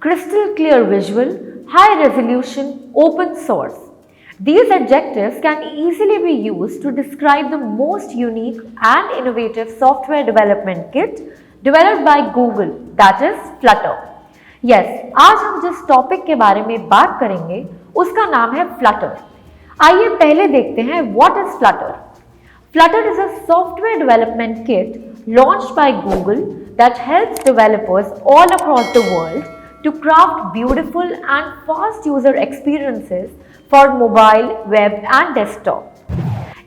crystal clear visual, high resolution, open source. These adjectives can easily be used to describe the most unique and innovative software development kit developed by Google, that is Flutter. Yes, आज हम जिस topic के बारे में बात करेंगे उसका नाम है Flutter. आइए पहले देखते हैं what is Flutter. Flutter is a software development kit launched by Google that helps developers all across the world to craft beautiful and fast user experiences for mobile, web and desktop.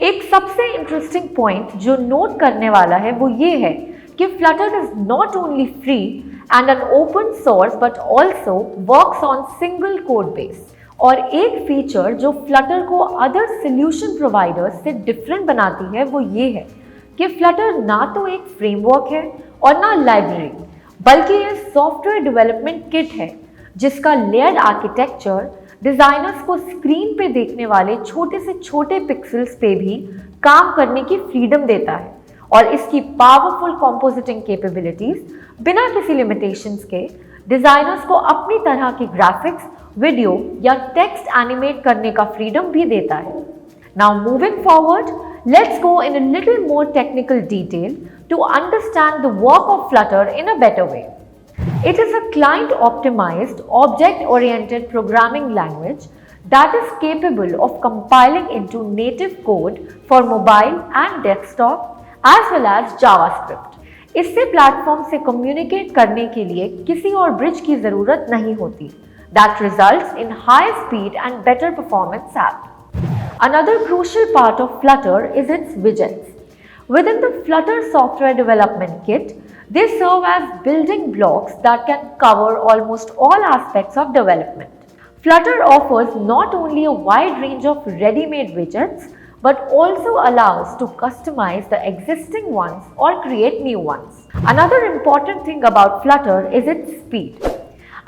एक सबसे interesting point जो note करने वाला है वो ये है कि Flutter is not only free and an open source but also works on single code base. और एक फीचर जो Flutter को अदर सॉल्यूशन प्रोवाइडर्स से डिफरेंट बनाती है वो ये है कि Flutter ना तो एक फ्रेमवर्क है और ना लाइब्रेरी, बल्कि ये सॉफ्टवेयर डेवलपमेंट किट है जिसका लेयर्ड आर्किटेक्चर डिजाइनर्स को स्क्रीन पे देखने वाले छोटे से छोटे पिक्सेल्स पे भी काम करने की फ्रीडम देता है और इसकी पावरफुल कंपोजिटिंग कैपेबिलिटीज बिना किसी लिमिटेशंस के डिजाइनर्स को अपनी तरह की ग्राफिक्स, वीडियो या टेक्स्ट एनिमेट करने का फ्रीडम भी देता है. Now moving forward, let's go in a little more technical detail to understand the work of Flutter in a better way. It is a client-optimized, object-oriented programming language that is capable of compiling into native code for mobile and desktop as well as JavaScript. इससे platform से communicate करने के लिए किसी और bridge की जरूरत नहीं होती. That results in high speed and better performance app. Another crucial part of Flutter is its widgets. Within the Flutter software development kit, they serve as building blocks that can cover almost all aspects of development. Flutter offers not only a wide range of ready-made widgets, but also allows to customize the existing ones or create new ones. Another important thing about Flutter is its speed.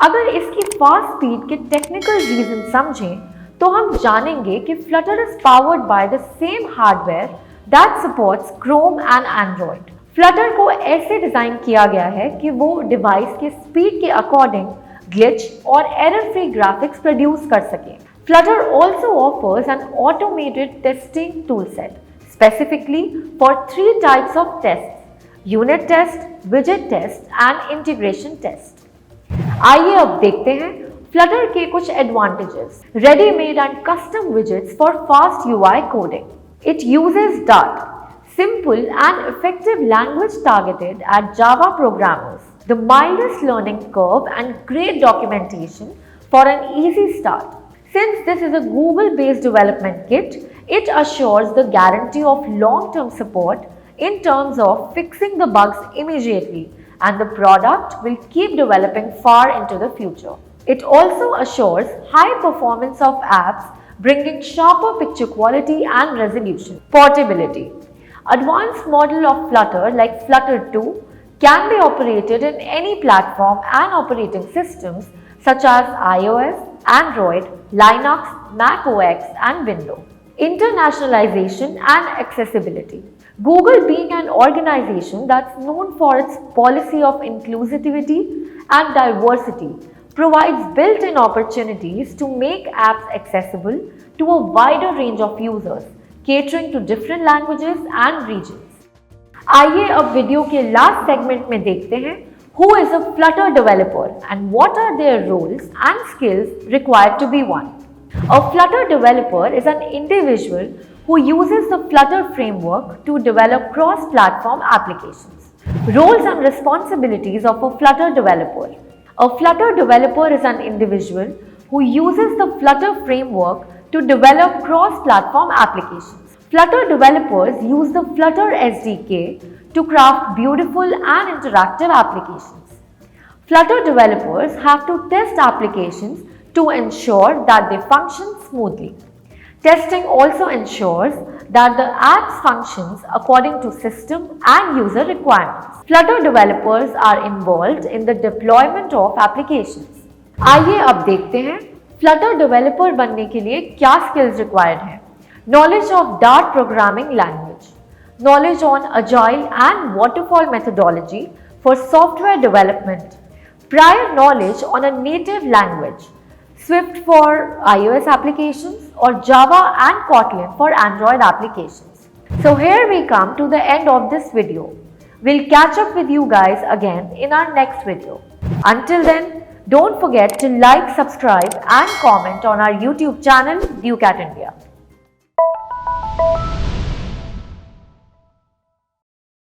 अगर इसकी fast speed के technical reason समझें, तो हम जानेंगे कि Flutter is powered by the same hardware that supports Chrome and Android. Flutter को ऐसे डिजाइन किया गया है कि वो डिवाइस के स्पीड के अकॉर्डिंग ग्लिच और एरर फ्री ग्राफिक्स प्रोड्यूस कर सके. Flutter also offers an automated testing toolset specifically for 3 types of tests: unit test, widget test and integration test. आइए अब देखते हैं Flutter के कुछ advantages. Ready-made and custom widgets for fast UI coding. It uses Dart, simple and effective language targeted at Java programmers, the mildest learning curve and great documentation for an easy start. Since this is a Google-based development kit, it assures the guarantee of long-term support in terms of fixing the bugs immediately, and the product will keep developing far into the future. It also assures high performance of apps, bringing sharper picture quality and resolution. Portability. Advanced model of Flutter like Flutter 2 can be operated in any platform and operating systems such as iOS, Android, Linux, Mac OS and Windows. Internationalization and accessibility. Google, being an organization that's known for its policy of inclusivity and diversity, provides built-in opportunities to make apps accessible to a wider range of users, catering to different languages and regions. आइए अब video के last segment में देखते हैं who is a Flutter developer and what are their roles and skills required to be one. A Flutter developer is an individual who uses the Flutter framework to develop cross-platform applications. Roles and responsibilities of a Flutter developer. A Flutter developer is an individual who uses the Flutter framework to develop cross-platform applications. Flutter developers use the Flutter SDK to craft beautiful and interactive applications. Flutter developers have to test applications to ensure that they function smoothly. Testing also ensures that the app functions according to system and user requirements. Flutter developers are involved in the deployment of applications. आइए अब देखते हैं Flutter developer बनने के लिए क्या skills required हैं. Knowledge of Dart programming language, knowledge on agile and waterfall methodology for software development, prior knowledge on a native language, Swift for iOS applications or Java and Kotlin for Android applications. So here we come to the end of this video. We'll catch up with you guys again in our next video. Until then, don't forget to like, subscribe and comment on our YouTube channel DukeAt India.